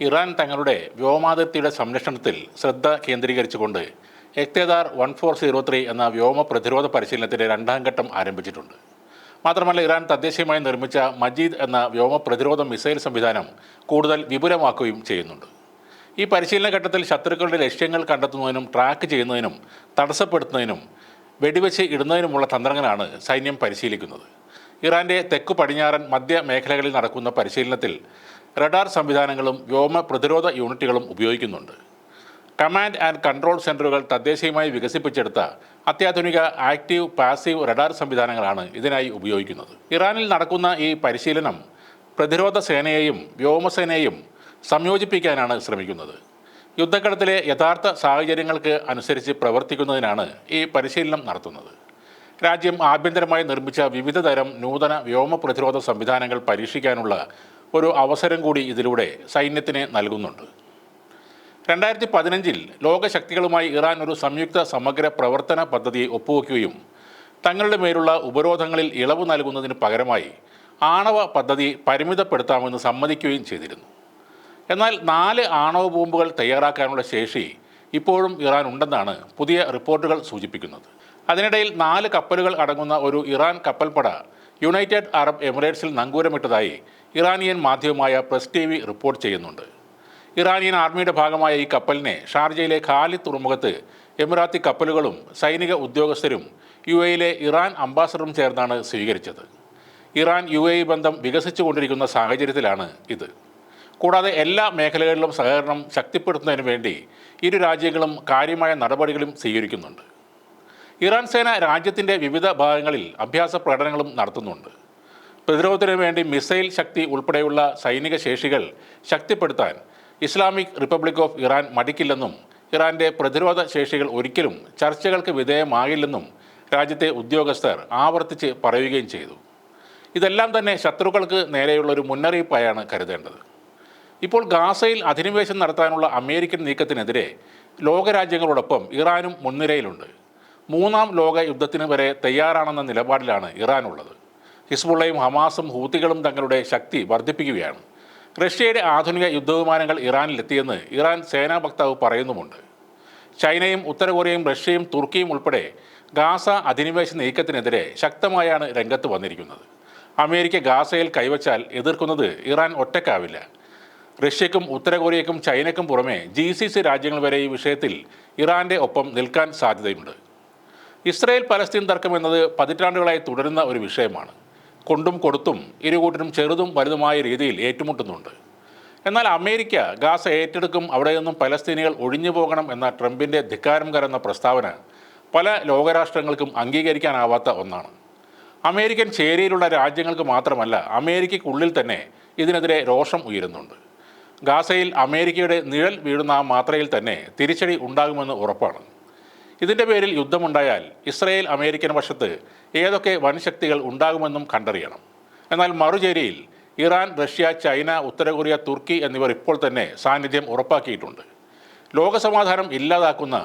Iran തങ്ങളുടെ വ്യോമാതിർത്തിയുടെ സംരക്ഷണത്തിൽ ശ്രദ്ധ കേന്ദ്രീകരിച്ചുകൊണ്ട് എക്തേദാർ 1403 എന്ന വ്യോമ പ്രതിരോധ പരിശീലനത്തിൻ്റെ രണ്ടാം ഘട്ടം ആരംഭിച്ചിട്ടുണ്ട്. മാത്രമല്ല, ഇറാൻ തദ്ദേശീയമായി നിർമ്മിച്ച മജീദ് എന്ന വ്യോമ പ്രതിരോധ മിസൈൽ സംവിധാനം കൂടുതൽ വിപുലമാക്കുകയും ചെയ്യുന്നുണ്ട്. ഈ പരിശീലന ഘട്ടത്തിൽ ശത്രുക്കളുടെ ലക്ഷ്യങ്ങൾ കണ്ടെത്തുന്നതിനും ട്രാക്ക് ചെയ്യുന്നതിനും തടസ്സപ്പെടുത്തുന്നതിനും വെടിവെച്ച് ഇടുന്നതിനുമുള്ള തന്ത്രങ്ങളാണ് സൈന്യം പരിശീലിക്കുന്നത്. ഇറാൻ്റെ തെക്കു പടിഞ്ഞാറൻ മധ്യ മേഖലകളിൽ നടക്കുന്ന പരിശീലനത്തിൽ റഡാർ സംവിധാനങ്ങളും വ്യോമ പ്രതിരോധ യൂണിറ്റുകളും ഉപയോഗിക്കുന്നുണ്ട്. കമാൻഡ് ആൻഡ് കൺട്രോൾ സെൻ്ററുകൾ തദ്ദേശീയമായി വികസിപ്പിച്ചെടുത്ത അത്യാധുനിക ആക്റ്റീവ് പാസീവ് റഡാർ സംവിധാനങ്ങളാണ് ഇതിനായി ഉപയോഗിക്കുന്നത്. ഇറാനിൽ നടക്കുന്ന ഈ പരിശീലനം പ്രതിരോധ സേനയെയും വ്യോമസേനയെയും സംയോജിപ്പിക്കാനാണ് ശ്രമിക്കുന്നത്. യുദ്ധക്കളത്തിലെ യഥാർത്ഥ സാഹചര്യങ്ങൾക്ക് അനുസരിച്ച് പ്രവർത്തിക്കുന്നതിനാണ് ഈ പരിശീലനം നടത്തുന്നത്. രാജ്യം ആഭ്യന്തരമായി നിർമ്മിച്ച വിവിധ തരം നൂതന വ്യോമ പ്രതിരോധ സംവിധാനങ്ങൾ പരീക്ഷിക്കാനുള്ള ഒരു അവസരം കൂടി ഇതിലൂടെ സൈന്യത്തിന് നൽകുന്നുണ്ട്. 2015 ലോകശക്തികളുമായി ഇറാൻ ഒരു സംയുക്ത സമഗ്ര പ്രവർത്തന പദ്ധതി ഒപ്പുവെക്കുകയും തങ്ങളുടെ മേലുള്ള ഉപരോധങ്ങളിൽ ഇളവ് നൽകുന്നതിന് പകരമായി ആണവ പദ്ധതി പരിമിതപ്പെടുത്താമെന്ന് സമ്മതിക്കുകയും ചെയ്തിരുന്നു. എന്നാൽ 4 ആണവ ബോംബുകൾ തയ്യാറാക്കാനുള്ള ശേഷി ഇപ്പോഴും ഇറാൻ ഉണ്ടെന്നാണ് പുതിയ റിപ്പോർട്ടുകൾ സൂചിപ്പിക്കുന്നത്. അതിനിടയിൽ 4 കപ്പലുകൾ അടങ്ങുന്ന ഒരു ഇറാൻ കപ്പൽപ്പട യുണൈറ്റഡ് അറബ് എമിറേറ്റ്സിൽ നങ്കൂരമിട്ടതായി ഇറാനിയൻ മാധ്യമമായ പ്രസ് TV റിപ്പോർട്ട് ചെയ്യുന്നുണ്ട്. ഇറാനിയൻ ആർമിയുടെ ഭാഗമായ ഈ കപ്പലിനെ ഷാർജയിലെ ഖാലിദ് തുറമുഖത്ത് എമിറാത്തി കപ്പലുകളും സൈനിക ഉദ്യോഗസ്ഥരും UAE ഇറാൻ അംബാസഡറും ചേർന്നാണ് സ്വീകരിച്ചത്. ഇറാൻ UAE ബന്ധം വികസിച്ചുകൊണ്ടിരിക്കുന്ന സാഹചര്യത്തിലാണ് ഇത്. കൂടാതെ എല്ലാ മേഖലകളിലും സഹകരണം ശക്തിപ്പെടുത്തുന്നതിന് വേണ്ടി ഇരു രാജ്യങ്ങളും കാര്യമായ നടപടികളും സ്വീകരിക്കുന്നുണ്ട്. ഇറാൻ സേന രാജ്യത്തിൻ്റെ വിവിധ ഭാഗങ്ങളിൽ അഭ്യാസ പ്രകടനങ്ങളും നടത്തുന്നുണ്ട്. പ്രതിരോധത്തിന് വേണ്ടി മിസൈൽ ശക്തി ഉൾപ്പെടെയുള്ള സൈനിക ശേഷികൾ ശക്തിപ്പെടുത്താൻ ഇസ്ലാമിക് റിപ്പബ്ലിക് ഓഫ് ഇറാൻ മടിക്കില്ലെന്നും ഇറാൻ്റെ പ്രതിരോധ ശേഷികൾ ഒരിക്കലും ചർച്ചകൾക്ക് വിധേയമാകില്ലെന്നും രാജ്യത്തെ ഉദ്യോഗസ്ഥർ ആവർത്തിച്ച് പറയുകയും ചെയ്തു. ഇതെല്ലാം തന്നെ ശത്രുക്കൾക്ക് നേരെയുള്ളൊരു മുന്നറിയിപ്പായാണ് കരുതേണ്ടത്. ഇപ്പോൾ ഗാസയിൽ അധിനിവേശം നടത്താനുള്ള അമേരിക്കൻ നീക്കത്തിനെതിരെ ലോകരാജ്യങ്ങളോടൊപ്പം ഇറാനും മുൻനിരയിലുണ്ട്. 3ാം ലോക യുദ്ധത്തിന് വരെ തയ്യാറാണെന്ന നിലപാടിലാണ് ഇറാനുള്ളത്. ഹിസ്ബുള്ളയും ഹമാസും ഹൂത്തികളും തങ്ങളുടെ ശക്തി വർദ്ധിപ്പിക്കുകയാണ്. റഷ്യയുടെ ആധുനിക യുദ്ധവിമാനങ്ങൾ ഇറാനിലെത്തിയെന്ന് ഇറാൻ സേനാ വക്താവ് പറയുന്നുമുണ്ട്. ചൈനയും ഉത്തര കൊറിയയും റഷ്യയും തുർക്കിയും ഉൾപ്പെടെ ഗാസ അധിനിവേശ നീക്കത്തിനെതിരെ ശക്തമായാണ് രംഗത്ത് വന്നിരിക്കുന്നത്. അമേരിക്ക ഗാസയിൽ കൈവച്ചാൽ എതിർക്കുന്നത് ഇറാൻ ഒറ്റയ്ക്കാവില്ല. റഷ്യക്കും ഉത്തര കൊറിയയ്ക്കും ചൈനയ്ക്കും പുറമെ GCC രാജ്യങ്ങൾ വരെ ഈ വിഷയത്തിൽ ഇറാൻ്റെ ഒപ്പം നിൽക്കാൻ സാധ്യതയുണ്ട്. ഇസ്രായേൽ പലസ്തീൻ തർക്കം എന്നത് പതിറ്റാണ്ടുകളായി തുടരുന്ന ഒരു വിഷയമാണ്. കൊണ്ടും കൊടുത്തും ഇരുകൂട്ടരും ചെറുതും വലുതുമായ രീതിയിൽ ഏറ്റുമുട്ടുന്നുണ്ട്. എന്നാൽ അമേരിക്ക ഗാസ ഏറ്റെടുക്കും, അവിടെ നിന്നും പലസ്തീനികൾ ഒഴിഞ്ഞു പോകണം എന്ന ട്രംപിൻ്റെ ധിക്കാരം കലർന്ന പ്രസ്താവന പല ലോകരാഷ്ട്രങ്ങൾക്കും അംഗീകരിക്കാനാവാത്ത ഒന്നാണ്. അമേരിക്കൻ ചേരിയിലുള്ള രാജ്യങ്ങൾക്ക് മാത്രമല്ല, അമേരിക്കയ്ക്കുള്ളിൽ തന്നെ ഇതിനെതിരെ രോഷം ഉയരുന്നുണ്ട്. ഗാസയിൽ അമേരിക്കയുടെ നിഴൽ വീഴുന്ന ആ മാത്രയിൽ തന്നെ തിരിച്ചടി ഉണ്ടാകുമെന്ന് ഉറപ്പാണ്. ഇതിൻ്റെ പേരിൽ യുദ്ധമുണ്ടായാൽ ഇസ്രായേൽ അമേരിക്കൻ വശത്ത് ഏതൊക്കെ വൻശക്തികൾ ഉണ്ടാകുമെന്നും കണ്ടറിയണം. എന്നാൽ മറുചേരിയിൽ ഇറാൻ, റഷ്യ, ചൈന, ഉത്തര കൊറിയ, തുർക്കി എന്നിവർ ഇപ്പോൾ തന്നെ സാന്നിധ്യം ഉറപ്പാക്കിയിട്ടുണ്ട്. ലോകസമാധാനം ഇല്ലാതാക്കുന്ന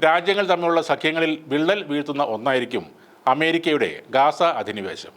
രാജ്യങ്ങൾ തമ്മിലുള്ള സഖ്യങ്ങളിൽ വിള്ളൽ വീഴ്ത്തുന്ന ഒന്നായിരിക്കും അമേരിക്കയുടെ ഗാസ അധിനിവേശം.